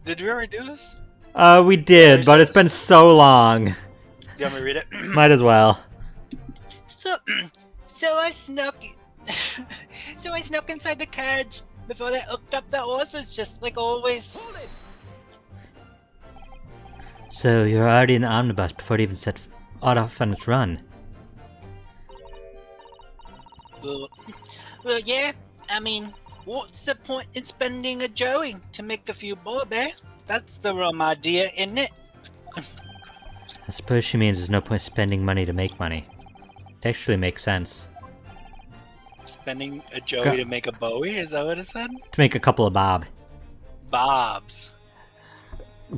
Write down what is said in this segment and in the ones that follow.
Did we already do this? We did, but it's been so long. Do you want me to read it? Might as well. So I snuck. So I snuck inside the carriage before they hooked up the horses, just like always. So you're already in the omnibus before it even set off on its run. Well, yeah. I mean, what's the point in spending a joey to make a few bob, eh? That's the wrong idea, isn't it? I suppose she means there's no point spending money to make money. It actually makes sense. Spending a joey to make a bowie? Is that what it said? To make a couple of bob. Bobs.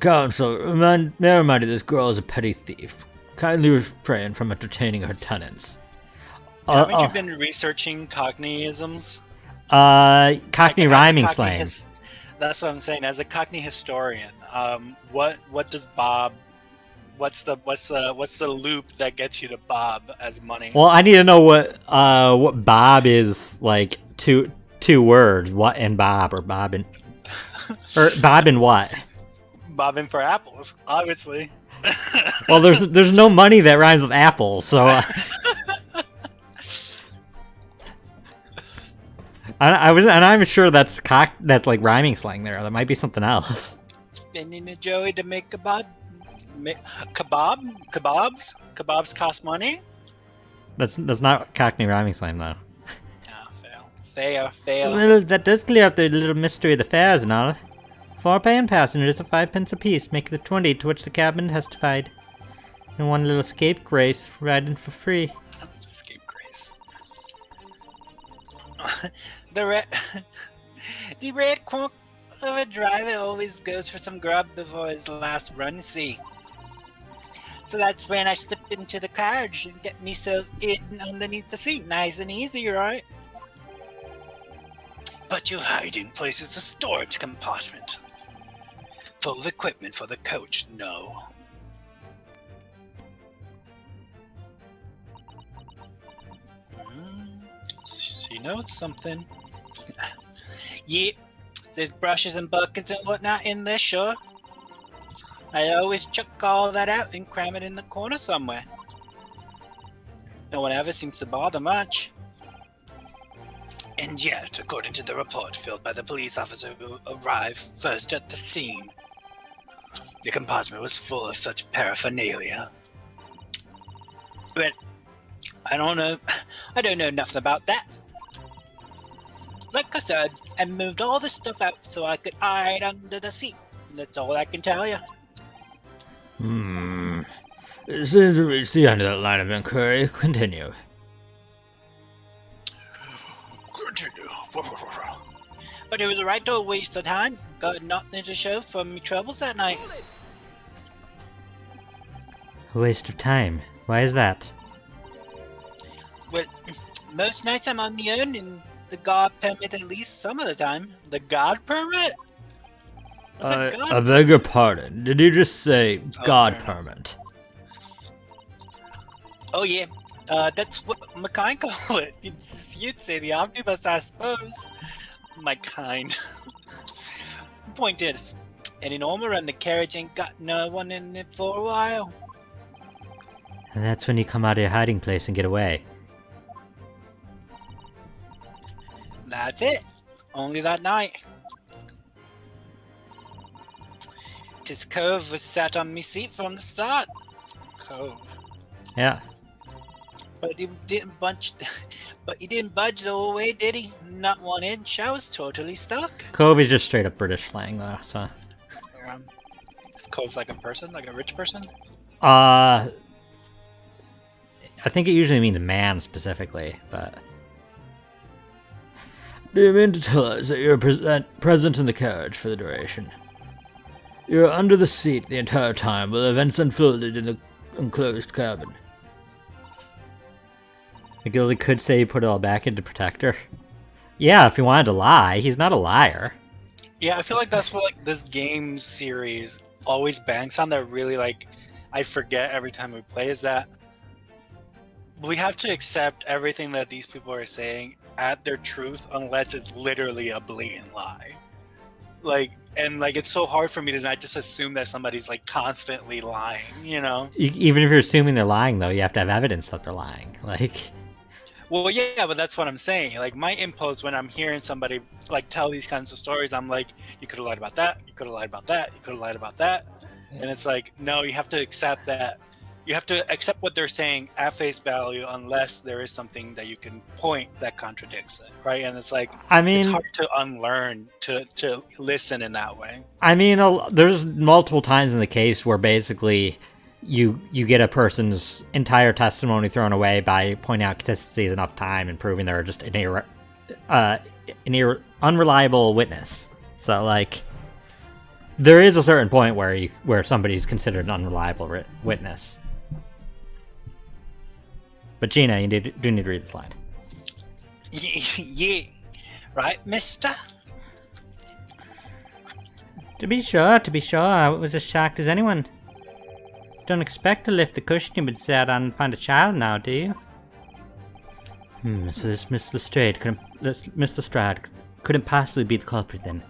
Counsel, never mind, this girl is a petty thief. Kindly refrain from entertaining her tenants. Haven't you been researching Cockneyisms? Cockney rhyming slang. That's what I'm saying. As a Cockney historian, what does bob? What's the loop that gets you to bob as money? Well, I need to know what bob is, like two words. What and bob, or bob and or bob and what? Bobbing for apples, obviously. Well, there's no money that rhymes with apples, so. I'm sure that's like rhyming slang there. There might be something else. Spending a joey to make a bob. Kebabs? Kebabs cost money? That's not Cockney rhyming slang, though. Fail. Well, that does clear up the little mystery of the fares and all. 4 paying passengers at 5 pence apiece, making the 20 to which the cabman testified. And one little scapegrace riding for free. Scapegrace. The red quirk of a driver always goes for some grub before his last run, see. So that's when I slip into the carriage and get myself hidden underneath the seat, nice and easy, right? But you'll hide in places the storage compartment. Full of equipment for the coach, no. She knows something. Yeah, there's brushes and buckets and whatnot in there, sure. I always chuck all that out and cram it in the corner somewhere. No one ever seems to bother much. And yet, according to the report filled by the police officer who arrived first at the scene, the compartment was full of such paraphernalia. But I don't know nothing about that. Like I said, I moved all the stuff out so I could hide under the seat. That's all I can tell you. It seems to reach the end of that line of inquiry. Continue. But it was a right old waste of time. Got nothing to show for me troubles that night. A waste of time. Why is that? Well, most nights I'm on my own and the guard permit at least some of the time. The guard permit? I beg your pardon. Did you just say God permit? Oh yeah, that's what my kind call it. You'd say the omnibus, I suppose. My kind. Point is, any normal run the carriage ain't got no one in it for a while. And that's when you come out of your hiding place and get away. That's it. Only that night. This Cove was sat on me seat from the start. Cove. Yeah. But he didn't budge. But he didn't budge the whole way, did he? Not 1 inch. I was totally stuck. Cove is just straight up British slang, though. So. Is Cove like a person, like a rich person? I think it usually means man specifically, but. Do you mean to tell us that you're present in the carriage for the duration? You're under the seat the entire time while events unfolded in the enclosed cabin. McGildy could say he put it all back into Protector. Yeah, if he wanted to lie. He's not a liar. Yeah, I feel like that's what this game series always banks on that really I forget every time we play is that we have to accept everything that these people are saying at their truth unless it's literally a blatant lie. Like, And like, it's so hard for me to not just assume that somebody's like constantly lying, you know? Even if you're assuming they're lying, though, you have to have evidence that they're lying. Like, Well, yeah, but that's what I'm saying. Like, my impulse when I'm hearing somebody like tell these kinds of stories, I'm like, you could have lied about that, you could have lied about that, you could have lied about that. And it's like, no, you have to accept that. You have to accept what they're saying at face value unless there is something that you can point that contradicts it, right? And it's like, I it's mean, hard to unlearn to listen in that way. there's multiple times in the case where basically you get a person's entire testimony thrown away by pointing out consistencies enough time and proving they're just an unreliable witness. So like, there is a certain point where somebody's considered an unreliable witness. But Gina, you do need to read the slide. Yeah, right, mister? To be sure, I was as shocked as anyone. Don't expect to lift the cushion you've been sat on and find a child now, do you? So this Miss Lestrade couldn't possibly be the culprit then.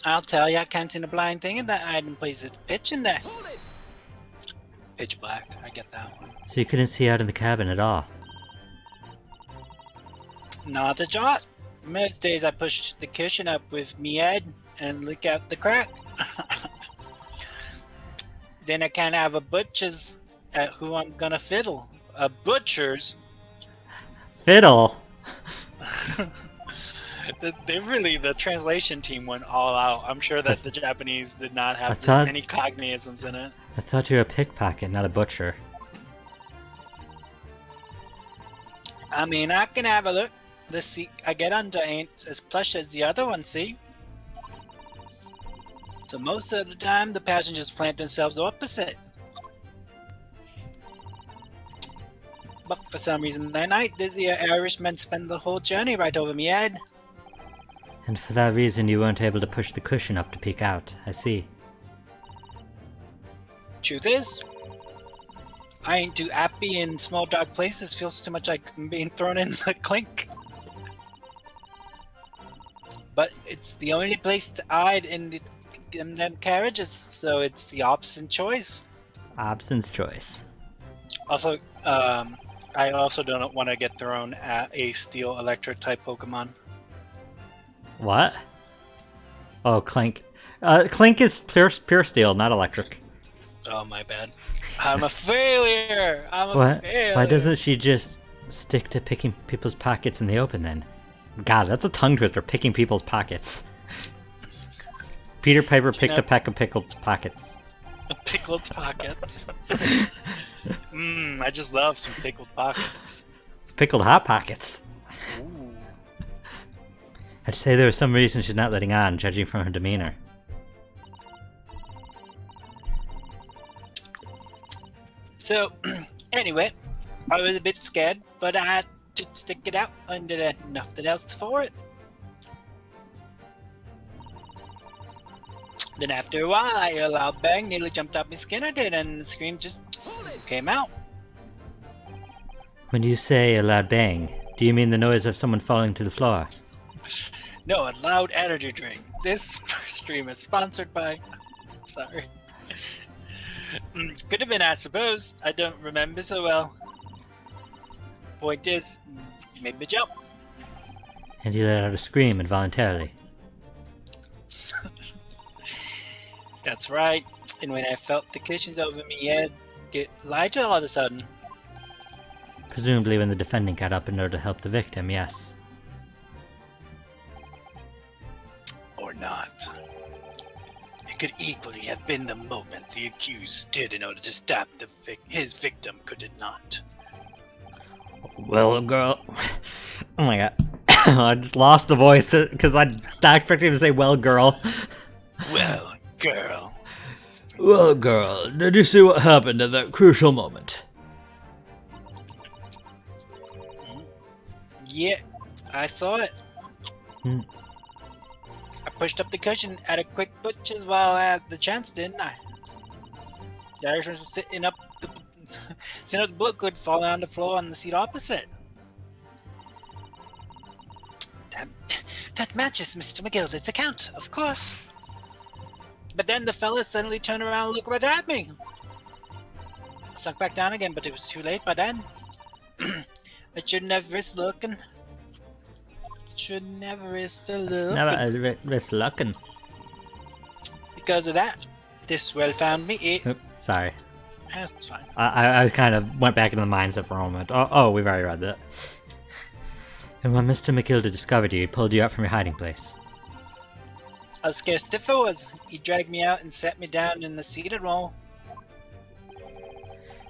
I'll tell you, I can't see the blind thing in that hiding place. It's pitch in there. Pitch black. I get that one. So you couldn't see out in the cabin at all? Not a jot. Most days I push the cushion up with me head and look out the crack. Then I can't have a butcher's at who I'm gonna fiddle. A butcher's? Fiddle? The translation team went all out. I'm sure that the Japanese did not have this many Cockneyisms in it. I thought you were a pickpocket, not a butcher. I mean, I can have a look. The seat I get under ain't as plush as the other one, see? So most of the time, the passengers plant themselves opposite. But for some reason that night, the Irishmen spend the whole journey right over me head. And for that reason you weren't able to push the cushion up to peek out, I see. Truth is, I ain't too happy in small dark places. Feels too much like I'm being thrown in the clink. But it's the only place to hide in them carriages, so it's the opposite choice. Opson's choice. Also, I also don't want to get thrown at a steel electric type Pokemon. What? Oh, Clink. Clink is pure steel, not electric. Oh, my bad. I'm a failure! I'm a failure! Why doesn't she just stick to picking people's pockets in the open then? God, that's a tongue twister, picking people's pockets. Peter Piper picked a peck of pickled pockets. Pickled pockets. I just love some pickled pockets. Pickled hot pockets. Ooh. I'd say there was some reason she's not letting on, judging from her demeanor. So, anyway, I was a bit scared, but I had to stick it out under there. Nothing else for it. Then after a while, I heard a loud bang, nearly jumped off my skin I did, and the scream just came out. When you say a loud bang, do you mean the noise of someone falling to the floor? No, a loud energy drink. This stream is sponsored by... Sorry. Could have been, I suppose. I don't remember so well. Point is, you made me jump. And you let out a scream involuntarily. That's right. And when I felt the cushions over me head get lighter all of a sudden. Presumably when the defendant got up in order to help the victim, yes. Or not. It could equally have been the moment the accused did in order to stop his victim, could it not? Well, girl. Oh my god. I just lost the voice because I expected him to say, well, girl. Well, girl. Well, girl, did you see what happened at that crucial moment? Yeah, I saw it. I pushed up the cushion at a quick butcher's while I had the chance, didn't I? The Irishman was sitting up the blood could fall on the floor on the seat opposite. That matches Mr. McGilder's account, of course. But then the fella suddenly turned around and looked right at me. Sunk back down again, but it was too late by then. I shouldn't have risked looking. Should never risk looking. Never risk looking. Because of that, this well found me. Oops, sorry. That's fine. I kind of went back into the mindset for a moment. Oh, we've already read that. And when Mr. McGilder discovered you, he pulled you out from your hiding place. I was scared stiff I was. He dragged me out and set me down in the seated roll.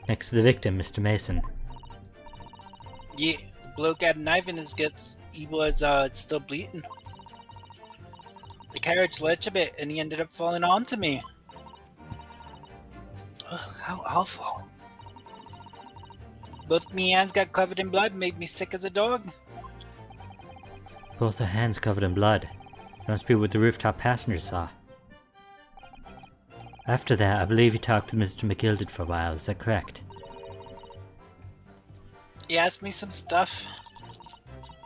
Next to the victim, Mr. Mason. Yeah, bloke had a knife in his guts. He was still bleeding. The carriage lurched a bit and he ended up falling onto me. Ugh, how awful. Both me hands got covered in blood, made me sick as a dog. Both the hands covered in blood. That must be what the rooftop passenger saw. After that, I believe you talked to Mr. McGilder for a while, is that correct? He asked me some stuff.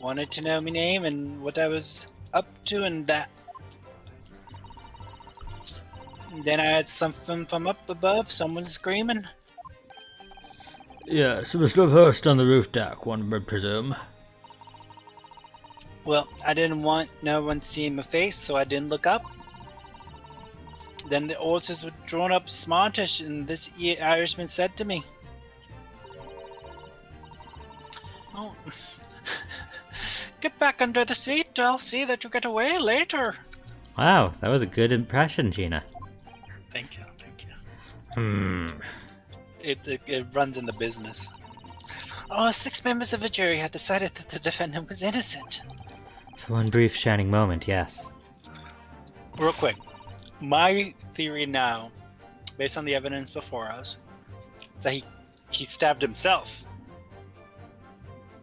Wanted to know my name and what I was up to and that. Then I had something from up above, someone screaming. Yes, it must have hearse on the roof deck, one would presume. Well, I didn't want no one seeing my face, so I didn't look up. Then the horses were drawn up smartish, and this Irishman said to me, "Oh, get back under the seat. I'll see that you get away later." Wow, that was a good impression, Gina. Thank you. It runs in the business. 6 members of a jury had decided that the defendant was innocent. For one brief shining moment, yes. Real quick, my theory now, based on the evidence before us, is that he stabbed himself.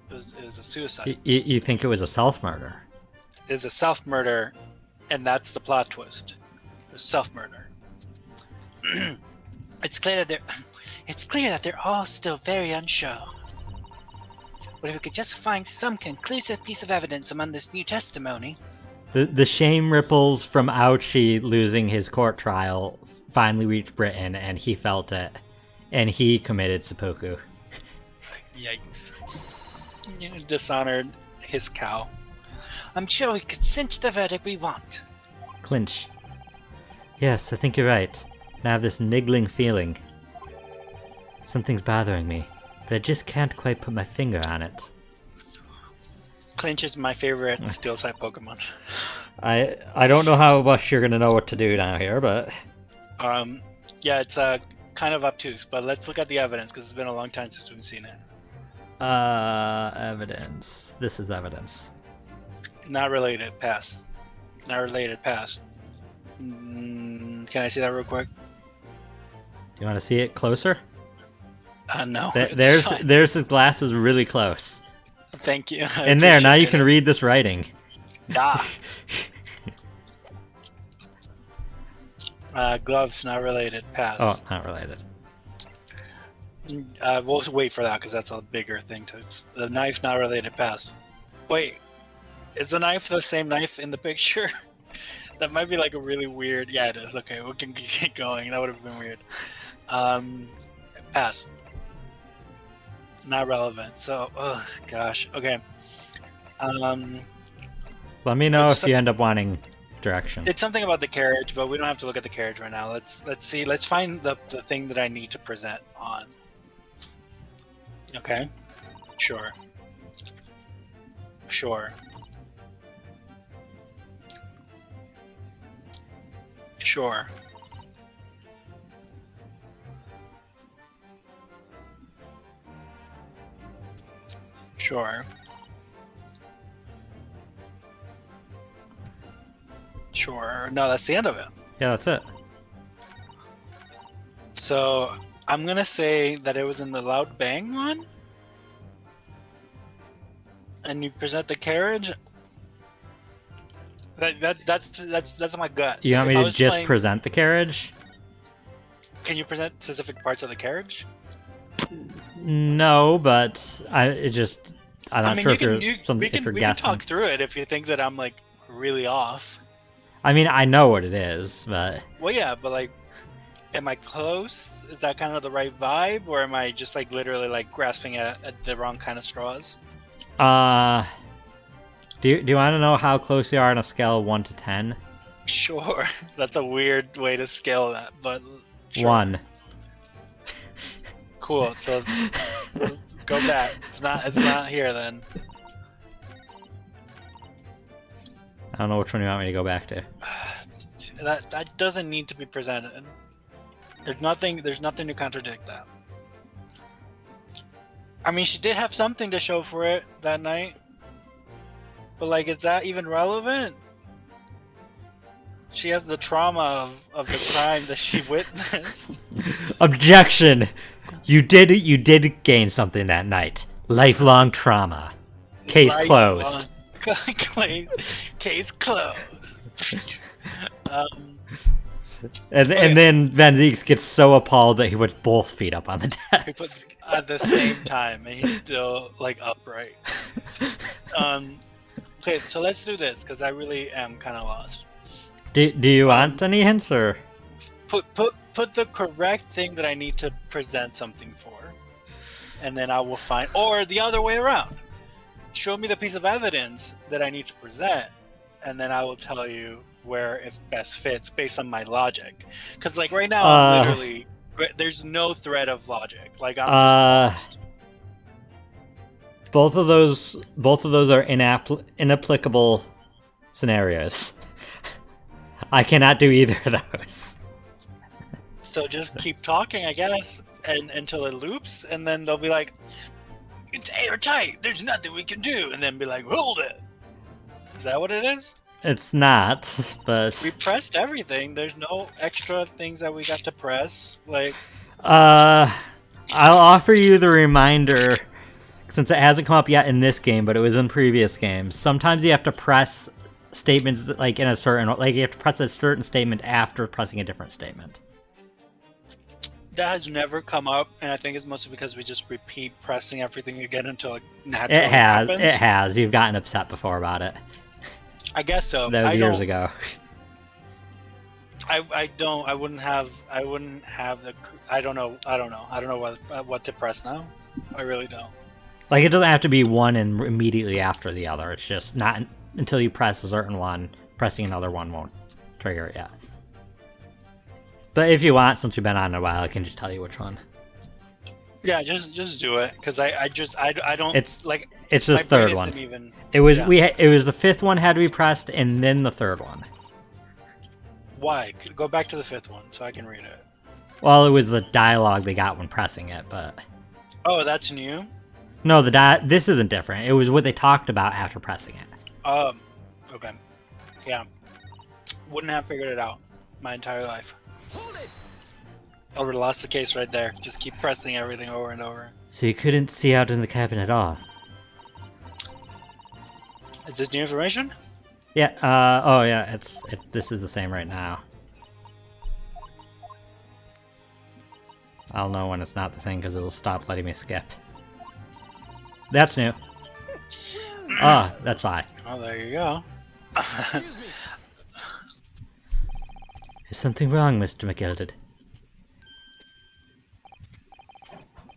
It was a suicide. You think it was a self-murder? It is a self-murder, and that's the plot twist. It was self-murder. It's clear that they're all still very unsure. But if we could just find some conclusive piece of evidence among this new testimony... The shame ripples from Ouchie losing his court trial finally reached Britain, and he felt it. And he committed seppuku. Yikes. Dishonored his cow. I'm sure we could cinch the verdict we want. Clinch. Yes, I think you're right. I have this niggling feeling. Something's bothering me, but I just can't quite put my finger on it. Clinch is my favorite steel-type Pokemon. I don't know how much you're gonna know what to do now here, but... Yeah, it's kind of obtuse, but let's look at the evidence, because it's been a long time since we've seen it. Evidence. This is evidence. Not related, pass. Not related, pass. Can I see that real quick? You want to see it closer? No. There's his glasses really close. Thank you. And there, now you can read this writing. Ah. Gloves, not related, pass. Oh, not related. We'll wait for that, because that's a bigger thing. The knife, not related, pass. Wait, is the knife the same knife in the picture? That might be like a really weird... Yeah, it is. Okay, we can get going. That would have been weird. Pass. Not relevant. So, oh gosh. Okay. Let me know if you end up wanting direction. It's something about the carriage, but we don't have to look at the carriage right now. Let's see. Let's find the thing that I need to present on. Okay. Sure. Sure. Sure. Sure. Sure. No, that's the end of it. Yeah, that's it. So I'm gonna say that it was in the loud bang one, and you present the carriage. That's my gut. You want me to just present the carriage? Can you present specific parts of the carriage? No, but it just I'm not sure if you're we can guessing. talk through it if you think that I'm like really off. I mean, I know what it is, but Well, yeah, but like, am I close? Is that kind of the right vibe, or am I just like literally like grasping at the wrong kind of straws? do you want to know how close you are on a scale of 1 to 10? Sure, that's a weird way to scale that, but sure. 1. Cool. So let's go back. It's not here then. I don't know which one you want me to go back to. That doesn't need to be presented. There's nothing to contradict that. I mean, she did have something to show for it that night. But like, is that even relevant? She has the trauma of the crime that she witnessed. Objection! You did gain something that night. Lifelong trauma. Case closed. Case closed. And then Van Zeeks gets so appalled that he puts both feet up on the desk. He puts at the same time, and he's still like upright. Okay, so let's do this because I really am kind of lost. Do you want any hints, or put the correct thing that I need to present something for, and then I will find, or the other way around. Show me the piece of evidence that I need to present, and then I will tell you where it best fits based on my logic. Because like right now, I'm literally there's no thread of logic. Like I'm just lost. Both of those are inapplicable scenarios. I cannot do either of those. So just keep talking, I guess, and until it loops, and then they'll be like, "It's airtight. There's nothing we can do," and then be like, "Hold it." Is that what it is? It's not, but we pressed everything. There's no extra things that we got to press. Like, I'll offer you the reminder, since it hasn't come up yet in this game, but it was in previous games. Sometimes you have to press statements like in a certain, like you have to press a certain statement after pressing a different statement. That has never come up, and I think it's mostly because we just repeat pressing everything again until it naturally happens. It has. You've gotten upset before about it. I guess so. That was years ago. I wouldn't have the. I don't know what to press now. I really don't. Like, it doesn't have to be one and immediately after the other. It's just not until you press a certain one. Pressing another one won't trigger it yet. But if you want, since you've been on a while, I can just tell you which one. Yeah, just do it, because I don't. It's like it's the third one. Even, it was yeah. It was the fifth one had to be pressed, and then the third one. Why? Go back to the fifth one so I can read it. Well, it was the dialogue they got when pressing it, but. Oh, that's new. No, this isn't different. It was what they talked about after pressing it. Okay. Yeah. Wouldn't have figured it out my entire life. I would have lost the case right there. Just keep pressing everything over and over. So you couldn't see out in the cabin at all? Is this new information? Yeah, oh yeah, this is the same right now. I'll know when it's not the same because it'll stop letting me skip. That's new. Ah, that's why. Oh, there you go. Is something wrong, Mr. McGilded?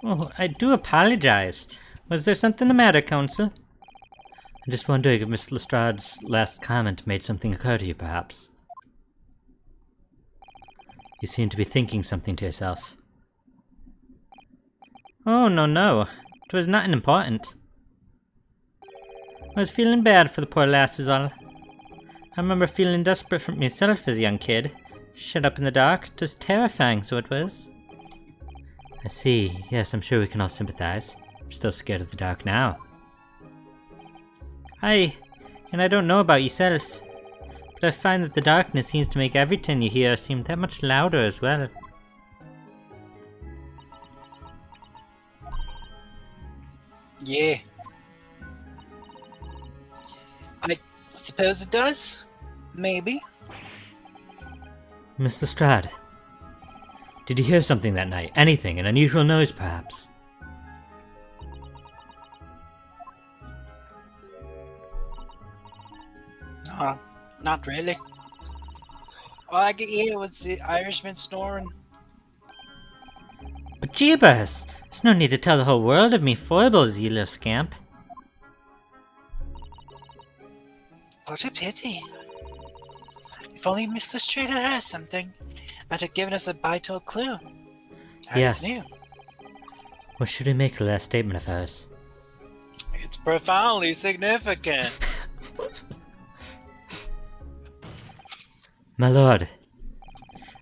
Oh, I do apologize. Was there something the matter, Counsel? I'm just wondering if Miss Lestrade's last comment made something occur to you, perhaps. You seem to be thinking something to yourself. Oh, no. It was nothing important. I was feeling bad for the poor lass is all. I remember feeling desperate for myself as a young kid. Shut up in the dark, just terrifying, so it was. I see. Yes, I'm sure we can all sympathize. I'm still scared of the dark now. Aye, and I don't know about yourself, but I find that the darkness seems to make everything you hear seem that much louder as well. Yeah. I suppose it does. Maybe. Miss Lestrade, did you hear something that night? Anything, an unusual noise perhaps? Not really. All I could hear was the Irishman snoring. But jeebus! There's no need to tell the whole world of me foibles, you little scamp. What a pity. If only Mr. Street had heard something, might have given us a vital clue. Yes. It's new. What should we make the last statement of hers? It's profoundly significant. My lord,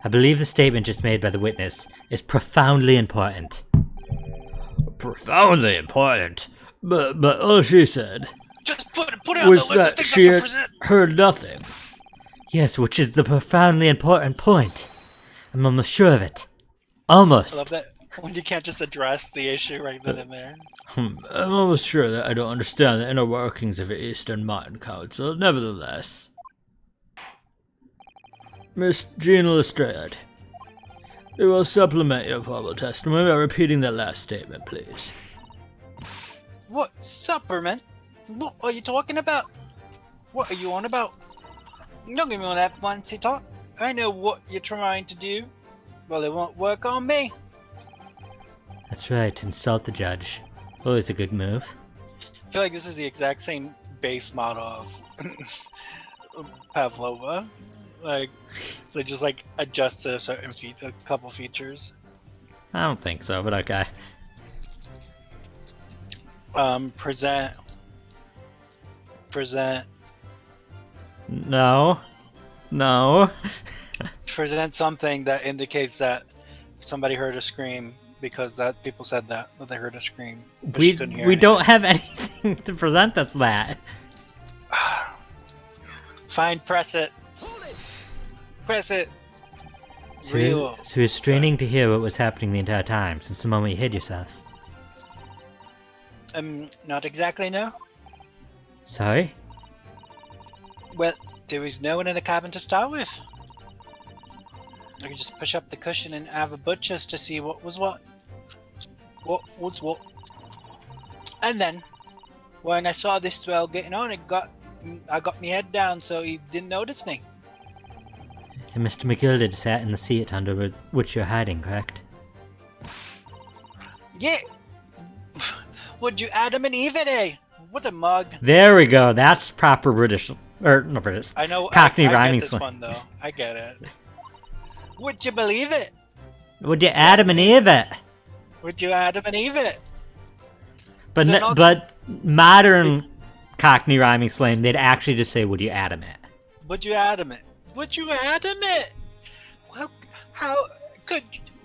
I believe the statement just made by the witness is profoundly important. Profoundly important? But all she said Just put it on was the list. that she had heard nothing. Yes, which is the profoundly important point. I'm almost sure of it. Almost. I love that when you can't just address the issue right then and there. I'm almost sure that I don't understand the inner workings of the Eastern Mind Council. Nevertheless, Miss Jean Lestrade, we will supplement your formal testimony by repeating that last statement, please. What supplement? What are you talking about? What are you on about? Don't give me all that fancy talk. I know what you're trying to do. Well, it won't work on me. That's right, insult the judge. Always a good move. I feel like this is the exact same base model of Pavlova. Like, they just like adjusted a certain a couple features. I don't think so, but okay. Present. No. Present something that indicates that somebody heard a scream because that people said that they heard a scream. But she couldn't hear We anything. don't have anything to present us that. Fine, press it. Press it. So Real. you're straining to hear what was happening the entire time since the moment you hid yourself. Not exactly, no. Sorry? Well, there was no one in the cabin to start with. I could just push up the cushion and have a butcher's to see what was what. What was what. And then, when I saw this swell getting on, I got my head down so he didn't notice me. And Mr. McGilded sat in the seat under which you're hiding, correct? Yeah. Would you Adam and Eve it, eh? What a mug. There we go. That's proper British, or not British. I know. Cockney I rhyming get this slang. one though. I get it. Would you believe it? Would you Adam and Eve it? Would you Adam and Eve it? But Is that not- but modern Cockney rhyming slang, they'd actually just say, "Would you Adam it?" Would you Adam it? Would you Adam it? Well, how could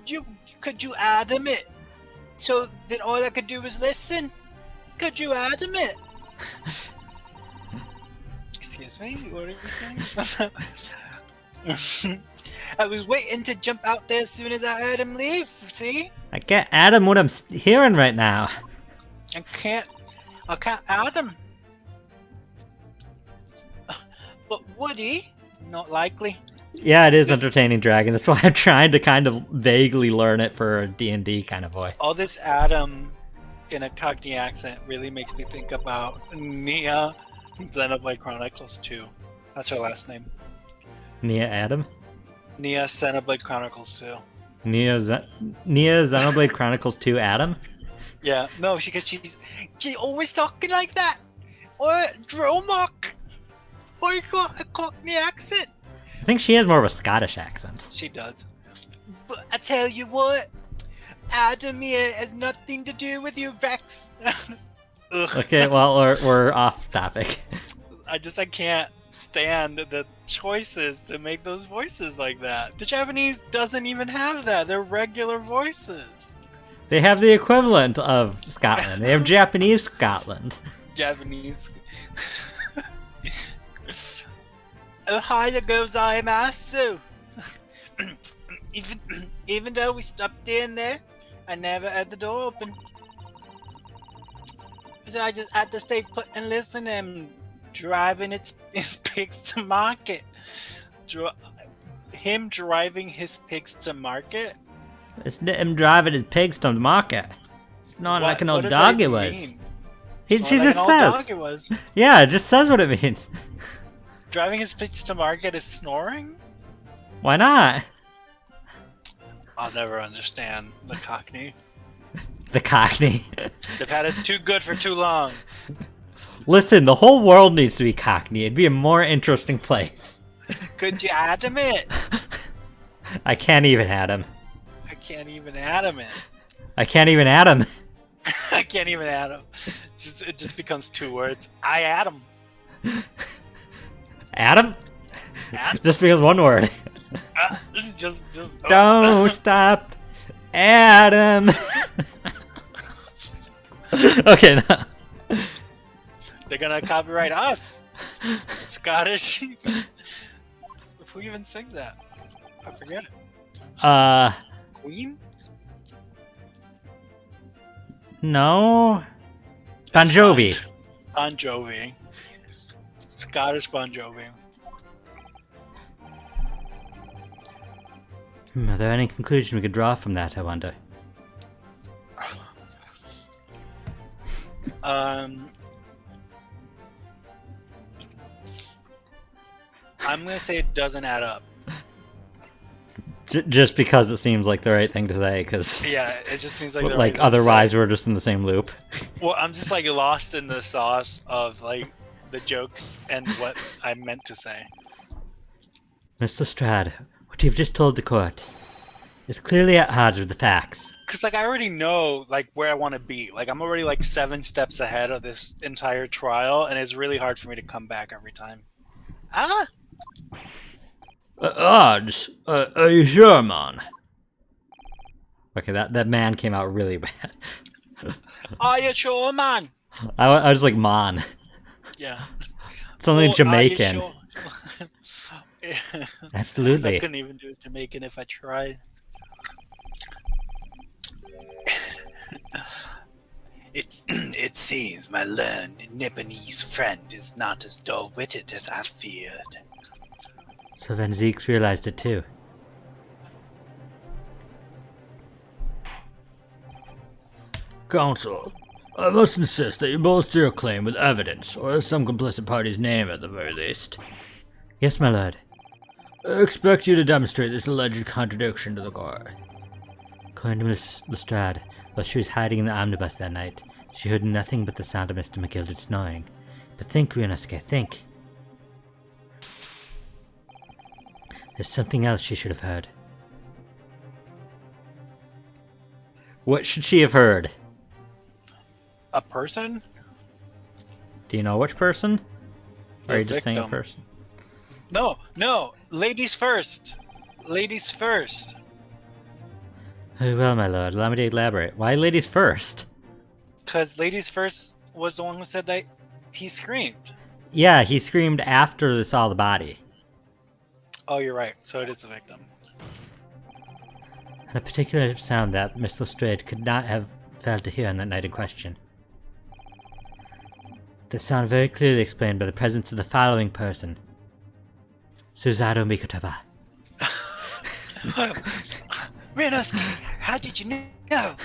you Adam it? So then all I could do was listen. Could you Adam it? Excuse me, what are you saying? I was waiting to jump out there as soon as I heard him leave. See, I can't Adam what I'm hearing right now. I can't Adam. But would he? Not likely. Yeah, it is entertaining, Dragon. That's why I'm trying to kind of vaguely learn it for a D&D kind of voice. All this Adam in a Cockney accent really makes me think about Nia Xenoblade Chronicles 2. That's her last name. Nia Adam? Nia Xenoblade Chronicles 2. Nia Xenoblade Chronicles 2 Adam? Yeah, no, because she's always talking like that. Or Dromock. Or you got a Cockney accent. I think she has more of a Scottish accent. She does. But I tell you what, Adam here has nothing to do with you, Rex. Ugh. Okay, well, we're off topic. I can't stand the choices to make those voices like that. The Japanese doesn't even have that. They're regular voices. They have the equivalent of Scotland. They have Japanese Scotland. Japanese. Ohio goes Iamasu. Even though we stopped in there, I never had the door open. So I just had to stay put and listen and driving its pigs to market. Him driving his pigs to market? It's him driving his pigs to the market. It's not like an What old does dog that it was. mean? She It's not just like an old says. dog it was. Yeah, it just says what it means. Driving his pitch to market is snoring? Why not? I'll never understand the Cockney. The Cockney. They've had it too good for too long. Listen, the whole world needs to be Cockney. It'd be a more interesting place. Could you atom it? I can't even add him. I can't even atom it. I can't even add him. I can't even atom. It just becomes 2 words. I atom. Adam? Atom? Just because 1 word. Just. Don't stop, Adam. Okay, no. They're gonna copyright us. Scottish. Who even sings that? I forget. Queen? No. Bon Jovi. Bon Jovi. Scottish Bon Jovi. Are there any conclusions we could draw from that, I wonder? I'm gonna say it doesn't add up. Just because it seems like the right thing to say, because Yeah, it just seems like the like right thing to otherwise say. we're just in the same loop. Well, I'm just like lost in the sauce of like the jokes and what I meant to say. Mr. Strad, what you've just told the court is clearly at odds with the facts. Cause like I already know like where I want to be. Like I'm already like 7 steps ahead of this entire trial, and it's really hard for me to come back every time. Ah. Odds? Are you sure, man? Okay, that man came out really bad. Are you sure, man? I was like, man. Yeah. It's only Well, Jamaican. are you sure? Absolutely. I couldn't even do Jamaican if I tried. It seems my learned Nipponese friend is not as dull-witted as I feared. So then Zeke's realized it too. Counsel, I must insist that you bolster your claim with evidence, or some complicit party's name at the very least. Yes, my lord. I expect you to demonstrate this alleged contradiction to the court. According to Miss Lestrade, while she was hiding in the omnibus that night, she heard nothing but the sound of Mr. McGildered snoring. But think, Ryunosuke, think. There's something else she should have heard. What should she have heard? A person? Do you know which person? Or are you just saying a victim. person? No. Ladies first. Ladies first. Very well, my lord. Allow me to elaborate. Why ladies first? Because ladies first was the one who said that he screamed. Yeah, he screamed after they saw the body. Oh, you're right. So it is the victim. And a particular sound that Miss Lestrade could not have failed to hear on that night in question. The sound very clearly explained by the presence of the following person. Suzato Mikotaba. Ryunosuke, how did you know?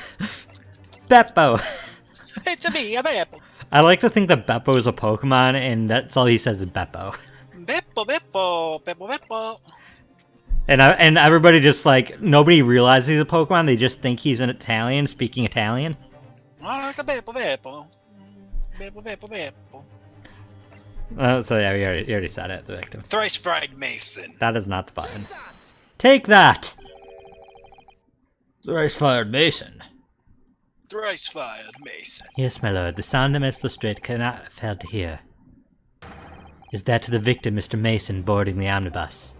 Beppo! It's me, a Beppo. I like to think that Beppo is a Pokemon, and that's all he says is Beppo. Beppo. And everybody just like, nobody realizes he's a Pokemon, they just think he's an Italian, speaking Italian. Beppo. So yeah, you already said it, the victim. Thrice fried Mason. That is not the button. Take that! Thrice fired Mason. Thrice fired Mason. Yes, my lord, the sound that Miss Lestrade cannot have failed to hear is that of the victim, Mr. Mason, boarding the omnibus.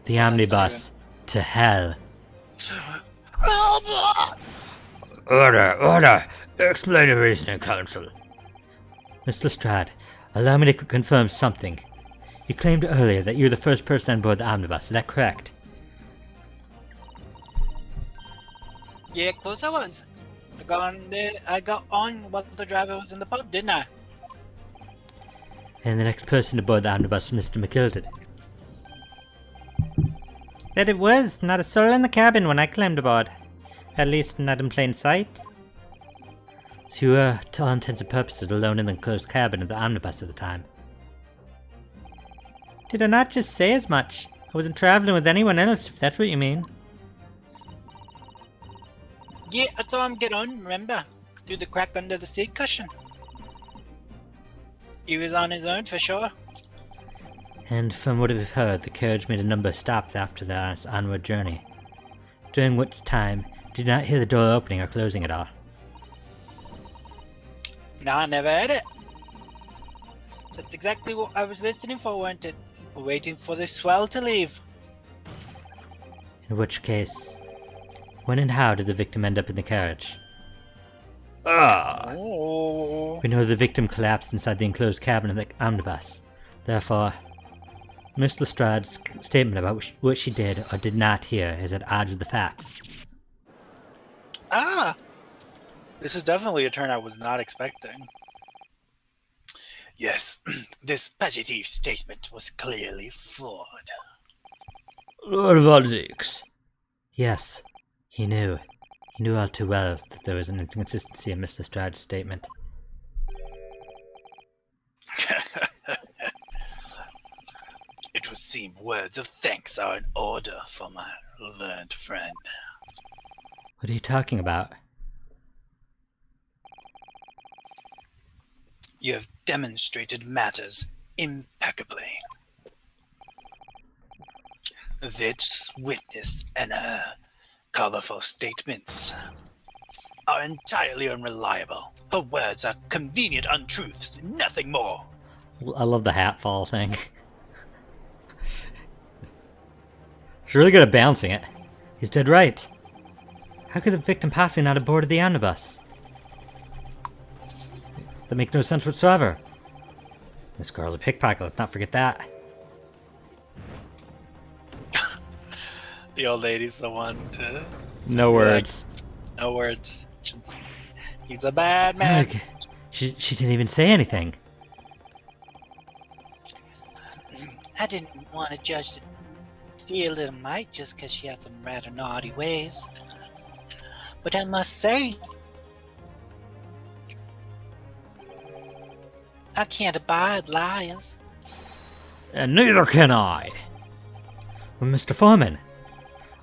The omnibus to hell. Order! Explain your reasoning, counsel. Miss Lestrade, allow me to confirm something. You claimed earlier that you were the first person on board the omnibus, is that correct? Yeah, of course I was. I got on while the driver was in the pub, didn't I? And the next person to board the omnibus was Mr. McGildered. That it was. Not a soul in the cabin when I climbed aboard. At least not in plain sight. So you were, to all intents and purposes, alone in the enclosed cabin of the omnibus at the time. Did I not just say as much? I wasn't traveling with anyone else, if that's what you mean. Yeah, I saw him get on, remember? Through the crack under the seat cushion. He was on his own for sure. And from what we've heard, the carriage made a number of stops after that onward journey. During which time, did not hear the door opening or closing at all. Nah, I never heard it. That's exactly what I was listening for, weren't it? Waiting for this swell to leave. In which case, when and how did the victim end up in the carriage? Oh. We know the victim collapsed inside the enclosed cabin of the omnibus. Therefore, Miss Lestrade's statement about what she did or did not hear is at odds with the facts. Ah! This is definitely a turn I was not expecting. Yes, this petty thief's statement was clearly flawed. Lord Volzix. Yes, he knew. He knew all too well that there was an inconsistency in Miss Lestrade's statement. It would seem words of thanks are in order for my learned friend. What are you talking about? You have demonstrated matters impeccably. This witness and her colorful statements are entirely unreliable. Her words are convenient untruths, nothing more. I love the hat fall thing. She's really good at balancing it. He's dead right. How could the victim possibly not have boarded the omnibus? That makes no sense whatsoever. This girl's a pickpocket, let's not forget that. The old lady's the one to... No words. No words. He's a bad man. Ugh. She didn't even say anything. I didn't want to judge the dear little mite just because she had some rather naughty ways. But I must say, I can't abide liars. And neither can I. Well, Mr. Foreman,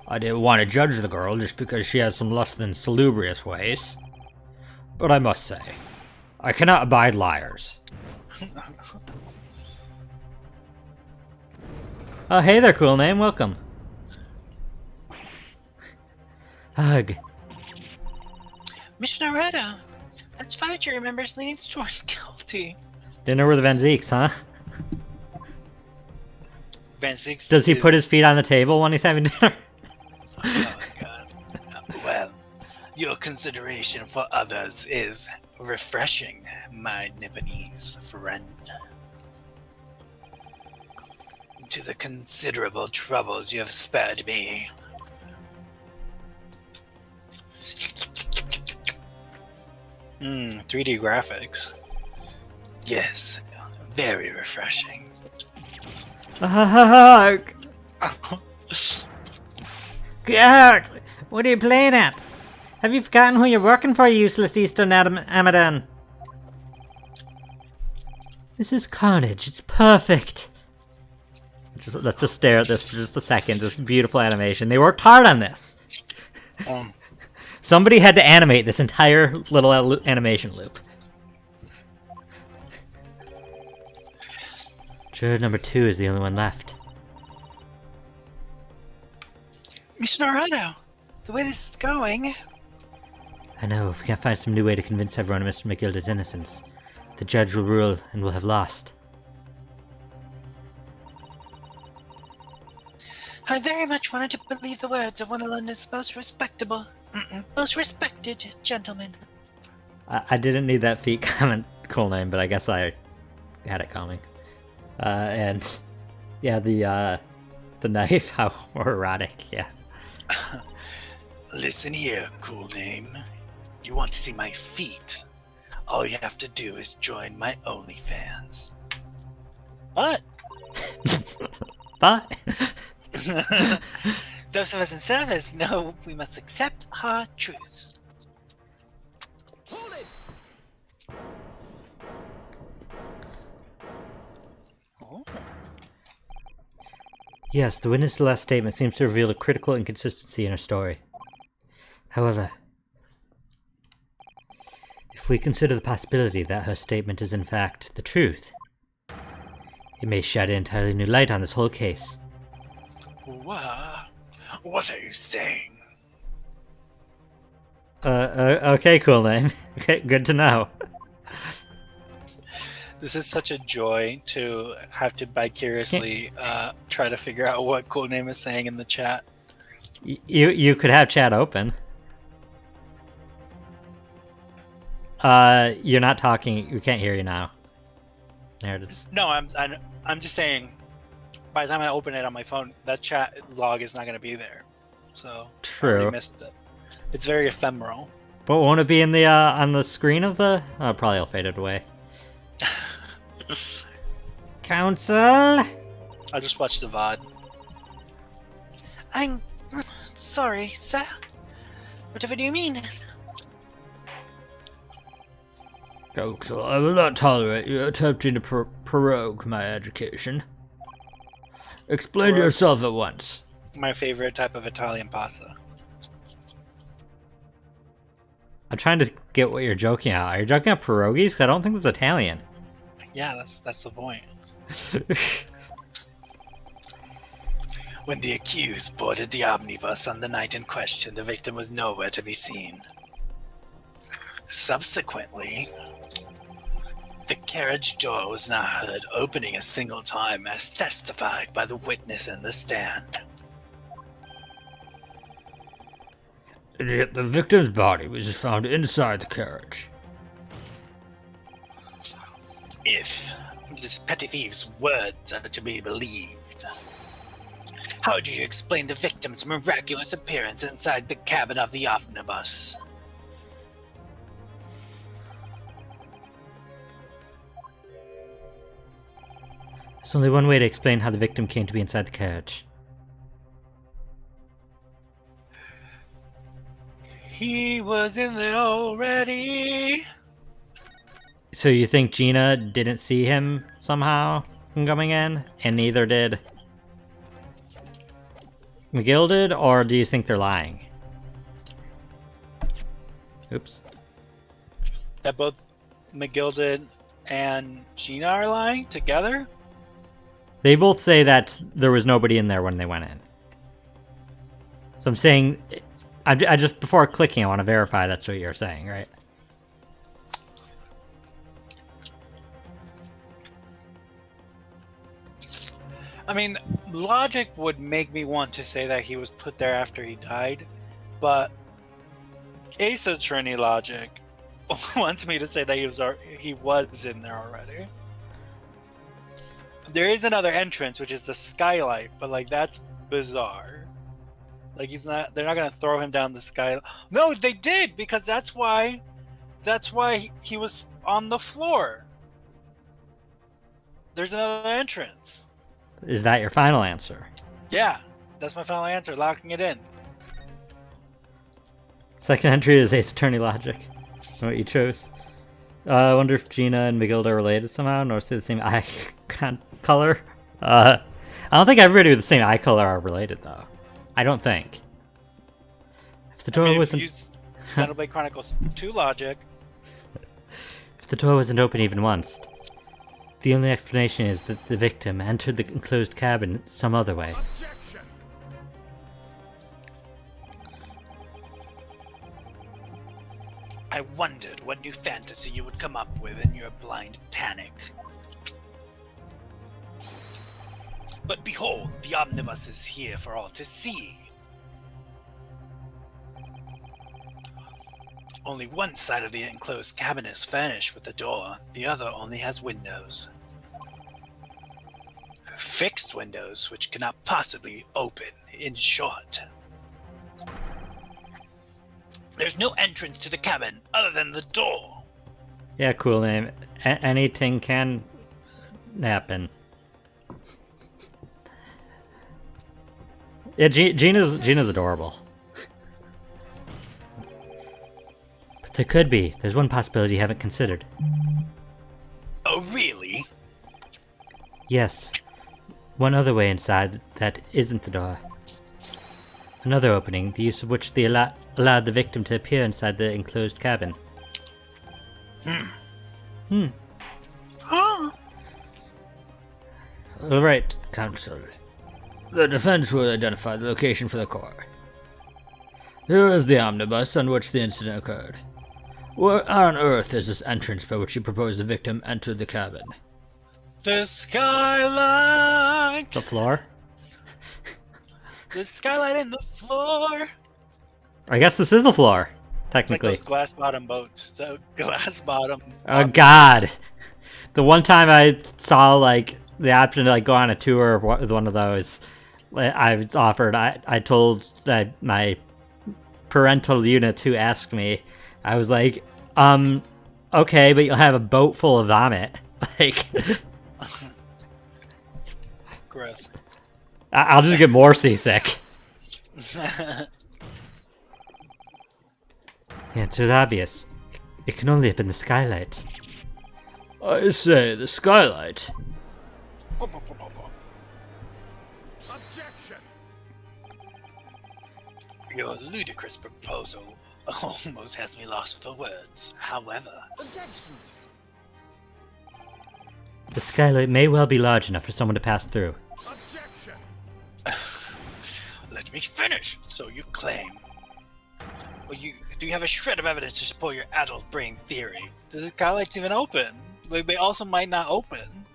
I didn't want to judge the girl just because she has some less than salubrious ways. But I must say, I cannot abide liars. Oh, hey there, cool name. Welcome. Ugh. Mr. Naruto, that's Fudge remembers leans towards guilty. Dinner with the Van Zeeks, huh? Van Six Does he put his feet on the table when he's having dinner? Oh my god. Well, your consideration for others is refreshing, my Nipponese friend. To the considerable troubles you have spared me. 3D graphics. Yes, very refreshing. Ugh. Ugh. What are you playing at? Have you forgotten who you're working for, useless Eastern Amadan? This is carnage. It's perfect. Let's just stare at this for just a second. This beautiful animation. They worked hard on this. Somebody had to animate this entire little animation loop. Juror number 2 is the only one left. Mr. Naruto, the way this is going... I know, if we can't find some new way to convince everyone of Mr. McGilda's innocence, the judge will rule and we'll have lost. I very much wanted to believe the words of one of London's most respected gentlemen. I didn't need that feet comment, cool name, but I guess I had it coming. And yeah, the knife, how erotic, yeah. Listen here, cool name. You want to see my feet? All you have to do is join my OnlyFans. But those of us in service know we must accept hard truths. Hold it. Oh. Yes, the witness's last statement seems to reveal a critical inconsistency in her story. However, if we consider the possibility that her statement is in fact the truth, it may shed an entirely new light on this whole case. What are you saying? Okay, cool name. Okay, good to know. This is such a joy to have to vicariously try to figure out what Cool Name is saying in the chat. You could have chat open. You're not talking. We can't hear you now. There it is. No, I'm just saying. By the time I open it on my phone, that chat log is not going to be there. So True. I already missed it. It's very ephemeral. But won't it be in the on the screen of the? Oh, probably all faded away. Council. I just watched the VOD. I'm sorry, sir. Whatever do you mean? Council, I will not tolerate you attempting to prorogue my education. Explain yourself at once. My favorite type of Italian pasta. I'm trying to get what you're joking at. Are you joking at pierogies? 'Cause I don't think it's Italian. Yeah, that's the point. When the accused boarded the omnibus on the night in question, the victim was nowhere to be seen. Subsequently, the carriage door was not heard opening a single time, as testified by the witness in the stand. And yet the victim's body was found inside the carriage. If this petty thief's words are to be believed, how do you explain the victim's miraculous appearance inside the cabin of the omnibus? There's only one way to explain how the victim came to be inside the carriage. He was in there already. So you think Gina didn't see him somehow coming in, and neither did McGill did, or do you think they're lying? Oops. That both McGilded and Gina are lying together? They both say that there was nobody in there when they went in. So I'm saying, I just, before clicking, I want to verify that's what you're saying, right? I mean, logic would make me want to say that he was put there after he died, but Ace Attorney logic wants me to say that he was in there already. There is another entrance, which is the skylight, but like that's bizarre. Like they're not gonna throw him down the skylight. No, they did, because that's why he was on the floor. There's another entrance. Is that your final answer? Yeah, that's my final answer, locking it in. Second entry is Ace Attorney logic. What you chose. I wonder if Gina and McGill are related somehow, nor say the same eye color. I don't think everybody with the same eye color are related, though. I don't think. If the door wasn't... Xenoblade Chronicles 2 logic. If the door wasn't open even once, the only explanation is that the victim entered the enclosed cabin some other way. Objection. I wondered what new fantasy you would come up with in your blind panic. But behold, the omnibus is here for all to see. Only one side of the enclosed cabin is furnished with a door, the other only has windows. Fixed windows which cannot possibly open, in short. There's no entrance to the cabin other than the door. Yeah, cool name. Anything can happen. Yeah, Gina's adorable. But there could be. There's one possibility you haven't considered. Oh, really? Yes. one other way inside that isn't the door. Another opening, the use of which they allowed the victim to appear inside the enclosed cabin. Alright, counsel. The defense will identify the location for the core. Here is the omnibus on which the incident occurred. Where on earth is this entrance by which you propose the victim enter the cabin? The skylight! The floor? The skylight in the floor! I guess this is the floor, technically. It's like those glass bottom boats. It's a glass bottom. Oh god! The one time I saw, like, the option to, like, go on a tour with one of those, I was offered, I told my parental unit who asked me, I was like, okay, but you'll have a boat full of vomit. Like, gross. I'll just get more seasick. The answer's obvious. It can only have been the skylight. I say, the skylight. Objection! Your ludicrous proposal almost has me lost for words. However, Objection! The skylight may well be large enough for someone to pass through. Objection! let me finish. So you claim. Well, do you have a shred of evidence to support your adult brain theory? Does the skylights even open? They also might not open.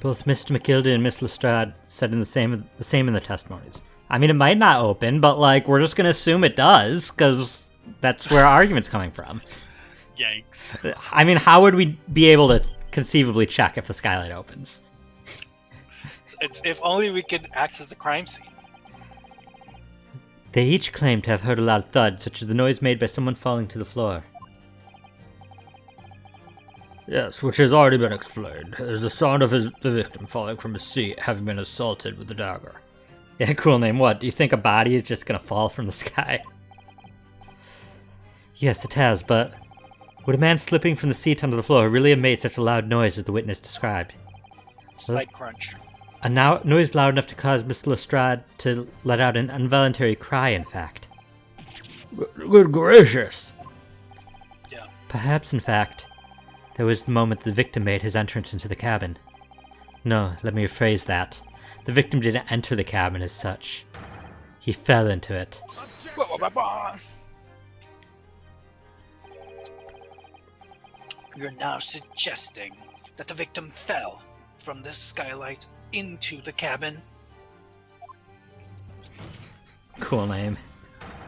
Both Mr. McGildy and Miss Lestrade said the same in their testimonies. I mean, it might not open, but, like, we're just gonna assume it does, because that's where our argument's coming from. Yikes. I mean, how would we be able to conceivably check if the skylight opens? It's if only we could access the crime scene. They each claim to have heard a loud thud, such as the noise made by someone falling to the floor. Yes, which has already been explained, as the sound of the victim falling from his seat, having been assaulted with a dagger. Yeah, cool name. What, do you think a body is just gonna fall from the sky? Yes, it has, but would a man slipping from the seat onto the floor really have made such a loud noise as the witness described? Slight crunch. A noise loud enough to cause Mr. Lestrade to let out an involuntary cry, in fact. Good gracious! Yeah. Perhaps, in fact, that was the moment the victim made his entrance into the cabin. No, let me rephrase that. The victim didn't enter the cabin as such. He fell into it. You're now suggesting that the victim fell from the skylight into the cabin? Cool name.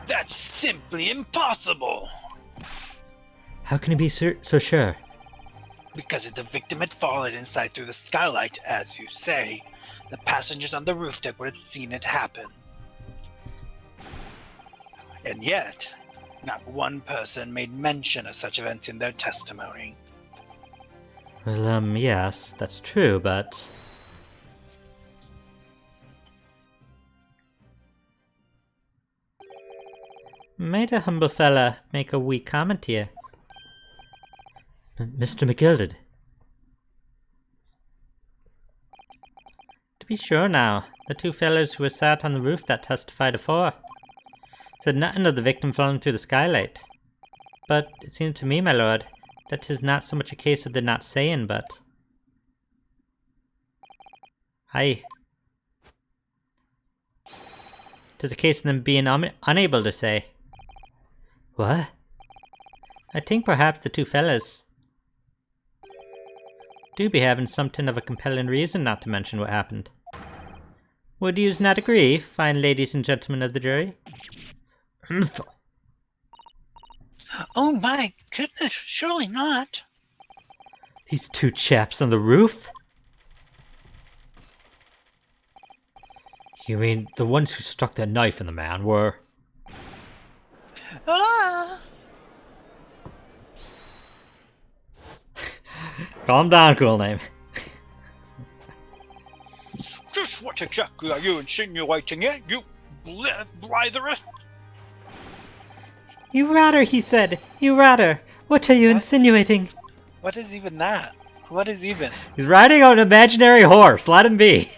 That's simply impossible! How can he be so sure? Because if the victim had fallen inside through the skylight, as you say, the passengers on the roof deck would have seen it happen. And yet, not one person made mention of such events in their testimony. Well, yes, that's true, but... Might a humble fella make a wee comment here? Mr. McGilded. To be sure now, the two fellows who were sat on the roof that testified afore said nothing of the victim falling through the skylight. But it seems to me, my lord, that 'tis not so much a case of the not saying, but... Aye. 'Tis a case of them being unable to say. What? I think perhaps the two fellas do be having something of a compelling reason not to mention what happened. Would yous not agree, fine ladies and gentlemen of the jury? Oh my goodness, surely not. These two chaps on the roof? You mean the ones who stuck their knife in the man were... Ah! Calm down, cool name. Just what exactly are you insinuating here, you blitherer? You rather, he said. You rather. What are you insinuating? What is even that? What is even? He's riding on an imaginary horse. Let him be.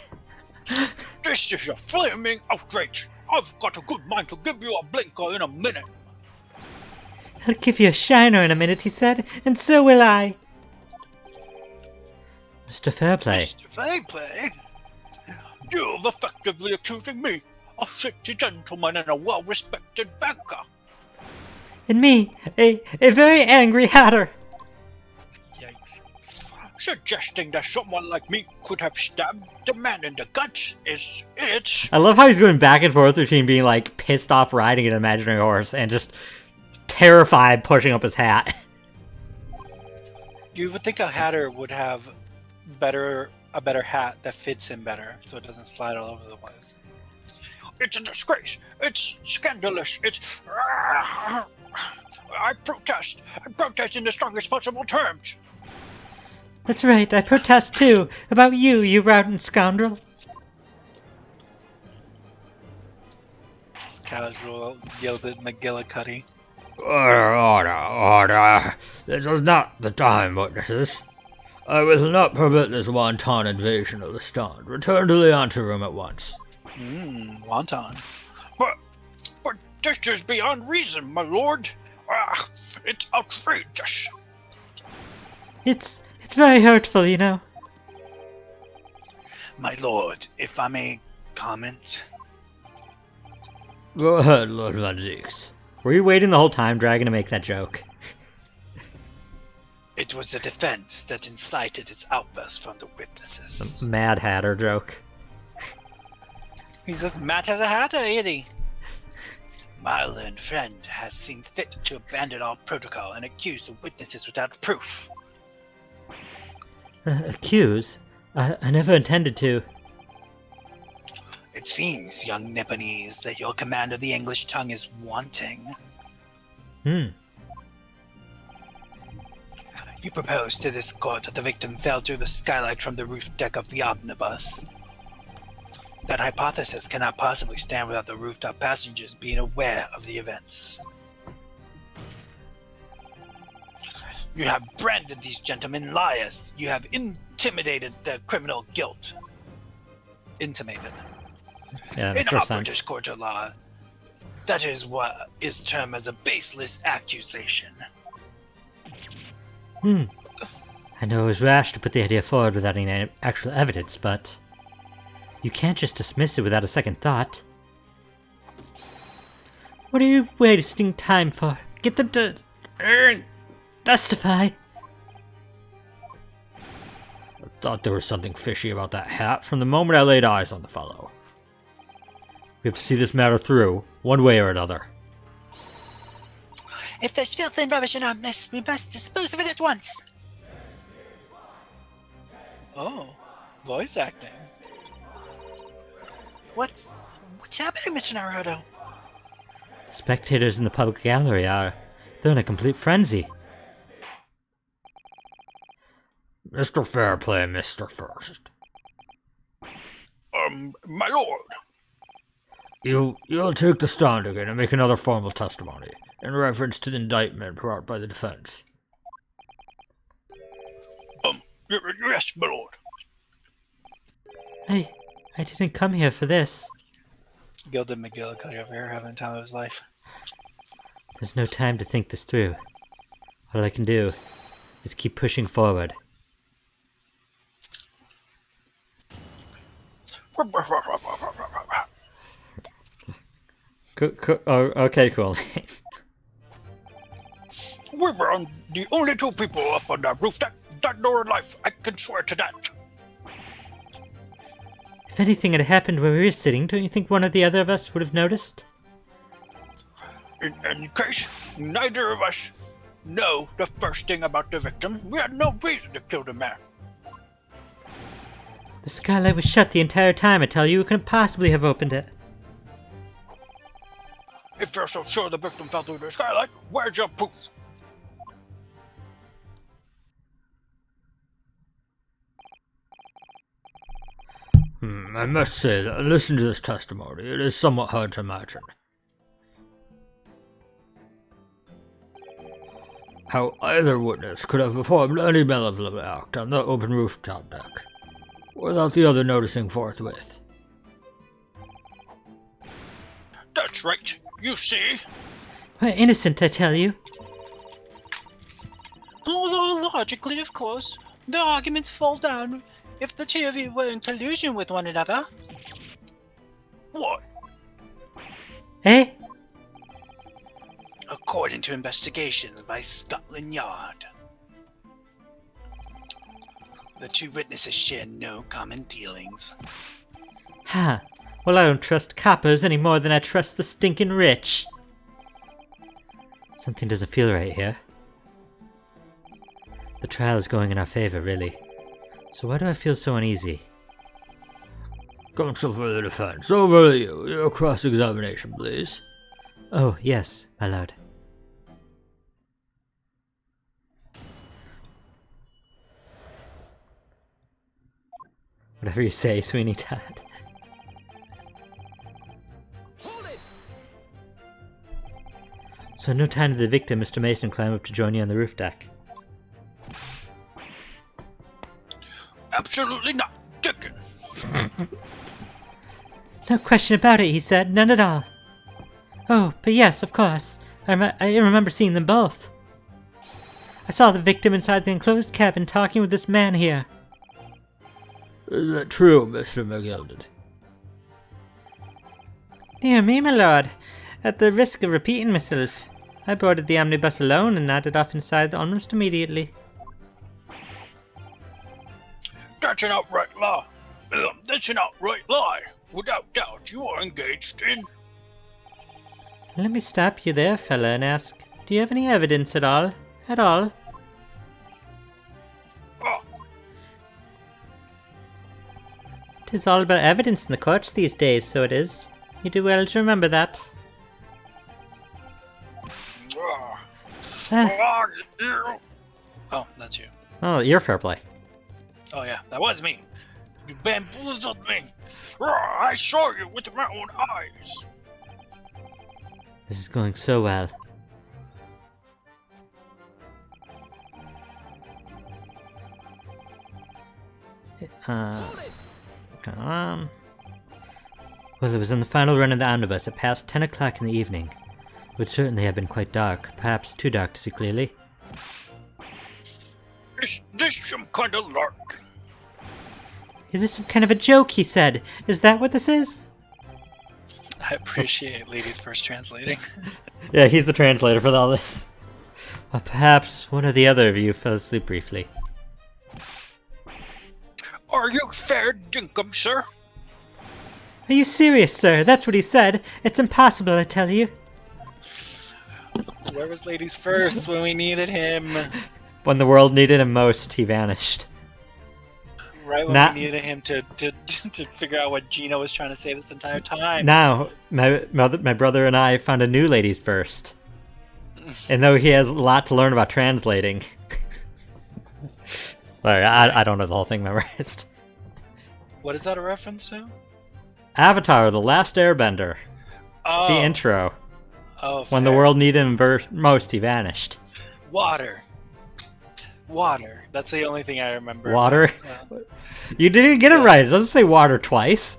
This is a flaming outrage. I've got a good mind to give you a blinker in a minute. I'll give you a shiner in a minute, he said, and so will I. Mr. Fairplay. Mr. Fairplay? You're effectively accusing me, a city gentleman and a well-respected banker. And me, a very angry hatter. Yikes. Suggesting that someone like me could have stabbed the man in the guts it's... I love how he's going back and forth between being like pissed off riding an imaginary horse and just terrified pushing up his hat. You would think a hatter would have a better hat that fits him better, so it doesn't slide all over the place. It's a disgrace. It's scandalous. It's... I protest. I protest in the strongest possible terms. That's right, I protest too. About you, you rotten scoundrel. Just casual, gilded McGillicuddy. Order. This is not the time, witnesses. I will not permit this wanton invasion of the stand. Return to the anteroom at once. Wonton. But this is beyond reason, my lord. It's outrageous. It's very hurtful, you know. My lord, if I may comment. Go ahead, Lord Van Zeeks. Were you waiting the whole time, Dragon, to make that joke? It was the defense that incited its outburst from the witnesses. Mad Hatter joke. He's as mad as a hatter, ain't he? My learned friend has seen fit to abandon all protocol and accuse the witnesses without proof. Accuse? I never intended to. It seems, young Nipponese, that your command of the English tongue is wanting. You proposed to this court that the victim fell through the skylight from the roof deck of the omnibus. That hypothesis cannot possibly stand without the rooftop passengers being aware of the events. You have branded these gentlemen liars. You have intimidated their criminal guilt. Intimated. Yeah, that In makes our more sense. British court of law, that is what is termed as a baseless accusation. I know it was rash to put the idea forward without any actual evidence, but you can't just dismiss it without a second thought. What are you wasting time for? Get them to testify. I thought there was something fishy about that hat from the moment I laid eyes on the fellow. We have to see this matter through, one way or another. If there's filth and rubbish in our mess, we must dispose of it at once. Oh, voice acting. What's happening, Mr. Naruto? The spectators in the public gallery they're in a complete frenzy. Mr. Fairplay, Mr. First. My lord. You'll take the stand again and make another formal testimony in reference to the indictment brought by the defense. Yes, my lord. I didn't come here for this. Gilded McGillicuddy over here having the time of his life. There's no time to think this through. All I can do is keep pushing forward. Okay, cool. We were the only two people up on that roof that know life. I can swear to that. If anything had happened where we were sitting, don't you think one or the other of us would have noticed? In any case, neither of us know the first thing about the victim. We had no reason to kill the man. The skylight was shut the entire time, I tell you. You couldn't possibly have opened it. If you're so sure the victim fell through the skylight, where's your proof? I must say that listening to this testimony, it is somewhat hard to imagine how either witness could have performed any malevolent act on the open rooftop deck without the other noticing forthwith. That's right. You see? We're innocent, I tell you. Although logically, of course, the arguments fall down if the two of you were in collusion with one another. What? Eh? According to investigations by Scotland Yard, the two witnesses share no common dealings. Ha. Well, I don't trust coppers any more than I trust the stinking rich. Something doesn't feel right here. The trial is going in our favor, really. So why do I feel so uneasy? Counsel for the defense, over to you. Your cross-examination, please. Oh, yes, my lord. Whatever you say, Sweeney Todd. So no time to the victim, Mr. Mason climb up to join you on the roof deck. Absolutely not. Chicken. No question about it, he said. None at all. Oh, but yes, of course. I remember seeing them both. I saw the victim inside the enclosed cabin talking with this man here. Is that true, Mr. McGilded? Dear me, my lord. At the risk of repeating myself, I boarded the omnibus alone and nodded off inside almost immediately. That's an outright lie. That's an outright lie. Without doubt, you are engaged in... Let me stop you there, fella, and ask, do you have any evidence at all? At all? Ah, 'Tis all about evidence in the courts these days, so it is. You do well to remember that. ah, Ah, ah, you. Oh, that's you. oh, you're fair play. Oh yeah, that was me. You bamboozled me. Ah, I saw you with my own eyes. This is going so well. Come on. Well, it was on the final run of the omnibus at past 10 o'clock in the evening. It would certainly have been quite dark, perhaps too dark to see clearly. Is this some kind of lark? Is this some kind of a joke, he said? Is that what this is? I appreciate ladies first translating. Yeah, he's the translator for all this. Well, perhaps one or the other of you fell asleep briefly. Are you fair dinkum, sir? Are you serious, sir? That's what he said. It's impossible, I tell you. Where was ladies first when we needed him? When the world needed him most, he vanished. Right when Not- we needed him to figure out what Gino was trying to say this entire time. Now, my brother and I found a new ladies first. And though he has a lot to learn about translating. Sorry, I don't know the whole thing memorized. What is that a reference to? Avatar, The Last Airbender. Oh, The intro. oh, When the fair. world needed him most, he vanished. Water. That's the only thing I remember. Water? Uh, You didn't get it right. It doesn't say water twice.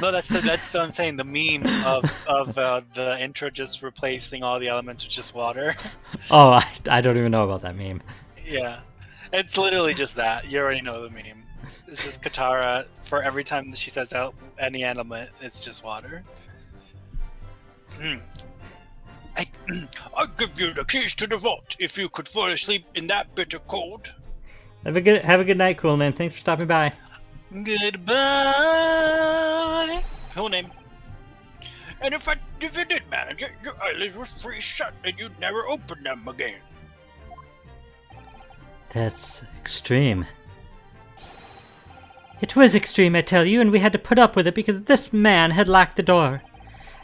no, that's what I'm saying. The meme of the intro just replacing all the elements with just water. Oh, I don't even know about that meme. Yeah, it's literally just that. You already know the meme. It's just Katara. For every time that she says out any element, it's just water. I'll give you the keys to the vault if you could fall asleep in that bitter cold. Have a good night, cool man. Thanks for stopping by. Goodbye. Cool name. And if you did manage it, your eyelids would freeze shut and you'd never open them again. That's extreme. It was extreme, I tell you, and we had to put up with it because this man had locked the door.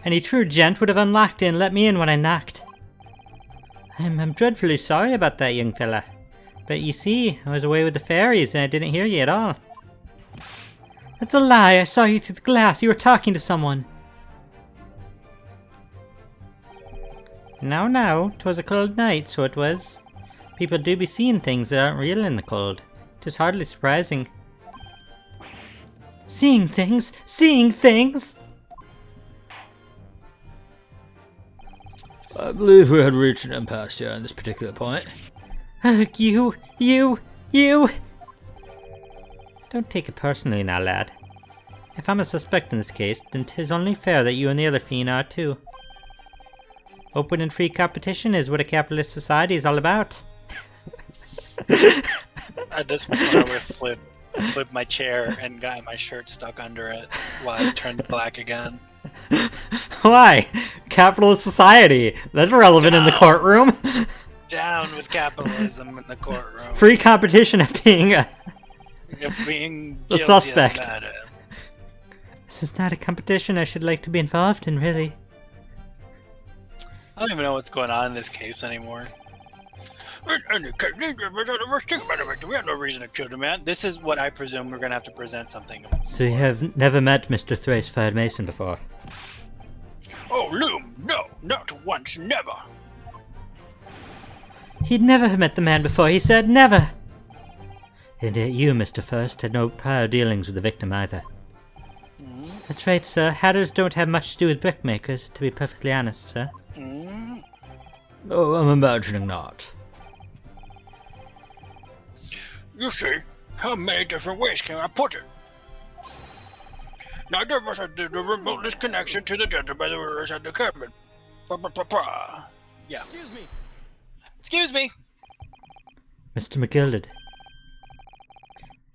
Any true gent would have unlocked it and let me in when I knocked. I'm dreadfully sorry about that, young fella. But you see, I was away with the fairies and I didn't hear you at all. That's a lie. I saw you through the glass. You were talking to someone. Now, 'twas a cold night, so it was. People do be seeing things that aren't real in the cold. 'Tis hardly surprising. Seeing things! Seeing things! I believe we had reached an impasse here on this particular point. You! Don't take it personally now, lad. If I'm a suspect in this case, then 'tis only fair that you and the other fiend are too. Open and free competition is what a capitalist society is all about. At this point, I would flip my chair and got my shirt stuck under it while it turned black again. Why? Capitalist society. That's relevant in the courtroom. Down with capitalism in the courtroom. Free competition at being a... Being The guilty suspect. Of that. This is not a competition I should like to be involved in, really. I don't even know what's going on in this case anymore. In any case, let's think about it. We had no reason to kill the man. This is what I presume we're gonna have to present something. So you have never met Mr. Thrice-Fired Mason before? Oh, Loom, no, not once, never. He'd never have met the man before, he said, never! And yet you, Mr. First, had no prior dealings with the victim either. That's right, sir. Hatters don't have much to do with brickmakers, to be perfectly honest, sir. Oh, I'm imagining not. You see, how many different ways can I put it? Neither of us had the remotest connection to the gentleman who was at the cabin. Yeah. Excuse me. Mr. McGilded.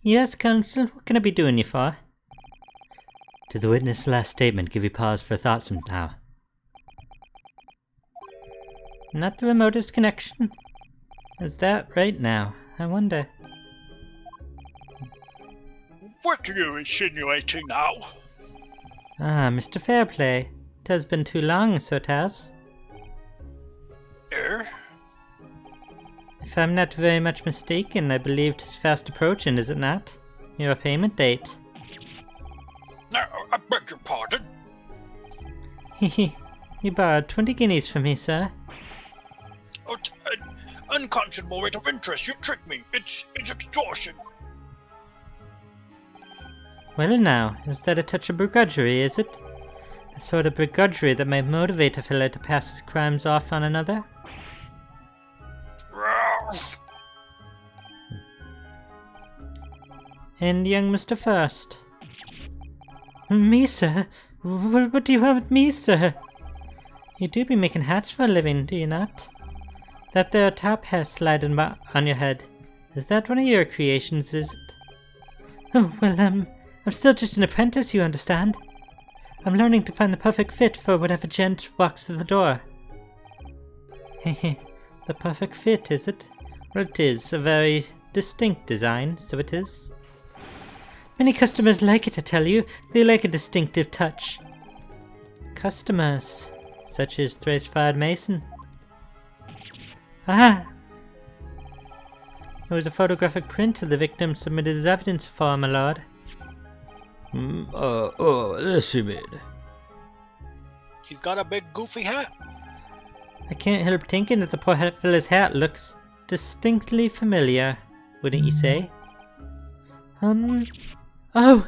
Yes, Counsel, what can I be doing you for? Did the witness' last statement give you pause for thought somehow? Not the remotest connection? Is that right now? I wonder. What are you insinuating now? Ah, Mr. Fairplay. It has been too long, so it has. If I'm not very much mistaken, I believe 'tis fast approaching, is it not? Your payment date. Now, I beg your pardon. Hehe. You borrowed 20 guineas from me, sir. Oh, unconscionable rate of interest. You tricked me. It's extortion. Well now, is that a touch of begrudgery, is it? A sort of begrudgery that might motivate a fellow to pass his crimes off on another? And young Mr. First? Me, sir? What do you want with me, sir? You do be making hats for a living, do you not? That there top hat sliding on your head, is that one of your creations, is it? Oh, well, I'm still just an apprentice, you understand. I'm learning to find the perfect fit for whatever gent walks through the door. Hehe, the perfect fit, is it? Well, it is a very distinct design, so it is. Many customers like it, I tell you. They like a distinctive touch. Customers, such as Thrice-Fired Mason. Ah! There was a photographic print of the victim submitted as evidence for, my lord. This you mean? He's got a big goofy hat. I can't help thinking that the poor fella's hat looks distinctly familiar, wouldn't you say? Oh!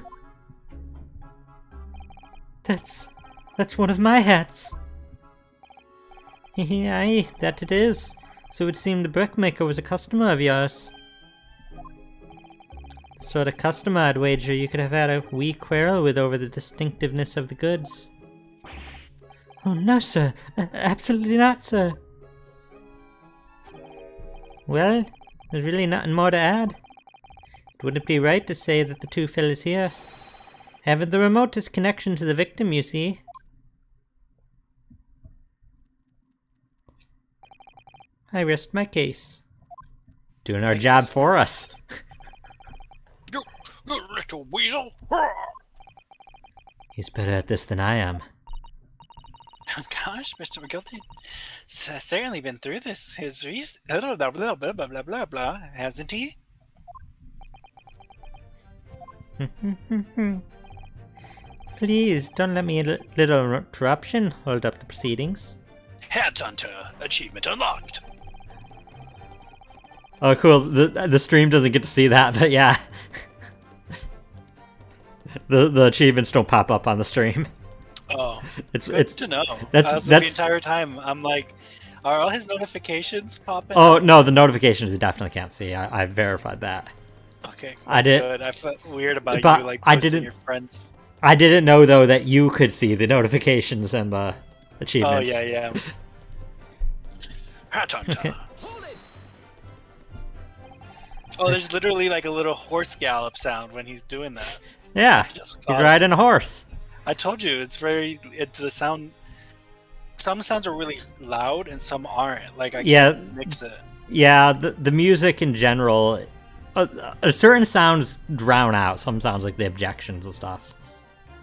That's one of my hats. Aye, that it is. So it would seem the brickmaker was a customer of yours. The sort of customer, I'd wager, you could have had a wee quarrel with over the distinctiveness of the goods. Oh no, sir. Absolutely not, sir. Well, there's really nothing more to add. It wouldn't be right to say that the two fellas here haven't the remotest connection to the victim, you see. I rest my case. Doing our job for us. You little weasel. He's better at this than I am. Oh gosh, Mr. McGilty has certainly been through this. His blah blah blah blah blah blah blah, hasn't he? Please, don't let me a little interruption hold up the proceedings. Hat Hunter, achievement unlocked. Oh, cool. The stream doesn't get to see that, but yeah. the achievements don't pop up on the stream. Oh. Oh, It's good to know. that's The entire time I'm like, are all his notifications popping? Oh up? no, the notifications you definitely can't see. I verified that. Okay, I that's did- good. I felt weird about but you like I posting didn't- your friends. I didn't know though that you could see the notifications and the Oh achievements. yeah. Hat hunter. Oh, there's literally like a little horse gallop sound when he's doing that. Yeah, Just he's caught it. riding a horse. I told you it's the sound. Some sounds are really loud and some aren't. Like I Yeah. can't mix it. Yeah, the music in general, certain sounds drown out some sounds like the objections and stuff.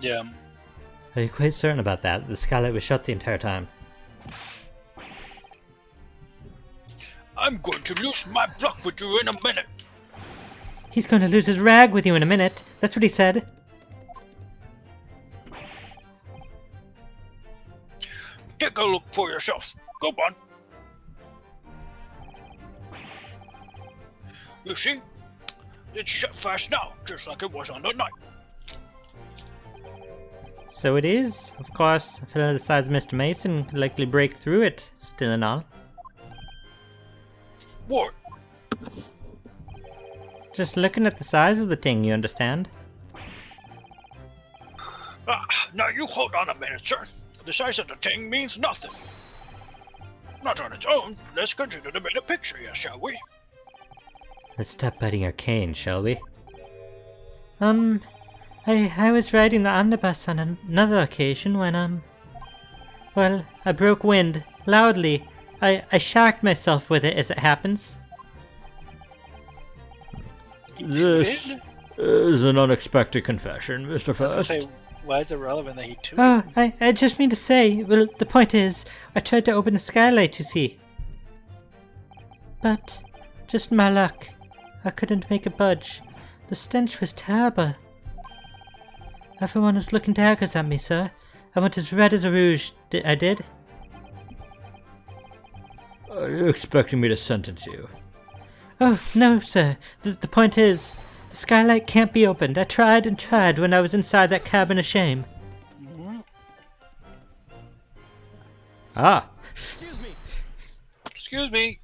Yeah. Are you quite certain about that? The skylight was shut the entire time. I'm going to lose my block with you in a minute. He's going to lose his rag with you in a minute. That's what he said. Take a look for yourself. Go on. You see? It's shut fast now, just like it was on the night. So it is. Of course, a fellow the size of Mr. Mason could likely break through it, still and all. What? Just looking at the size of the thing, you understand? Now you hold on a minute, sir. The size of the thing means nothing. Not on its own. Let's consider the bigger picture here, shall we? Let's stop biting our cane, shall we? I was riding the omnibus on another occasion when, well, I broke wind, loudly. I shocked myself with it as it happens. This is an unexpected confession, Mr. I was gonna First. say, why is it relevant that he too? Oh, I just mean to say, well, the point is, I tried to open the skylight, you see. But, just my luck, I couldn't make it budge. The stench was terrible. Everyone was looking daggers at me, sir. I went as red as a rouge, I did. Are you expecting me to sentence you? Oh, no, sir. The point is, the skylight can't be opened. I tried and tried when I was inside that cabin of shame. Ah, Excuse me.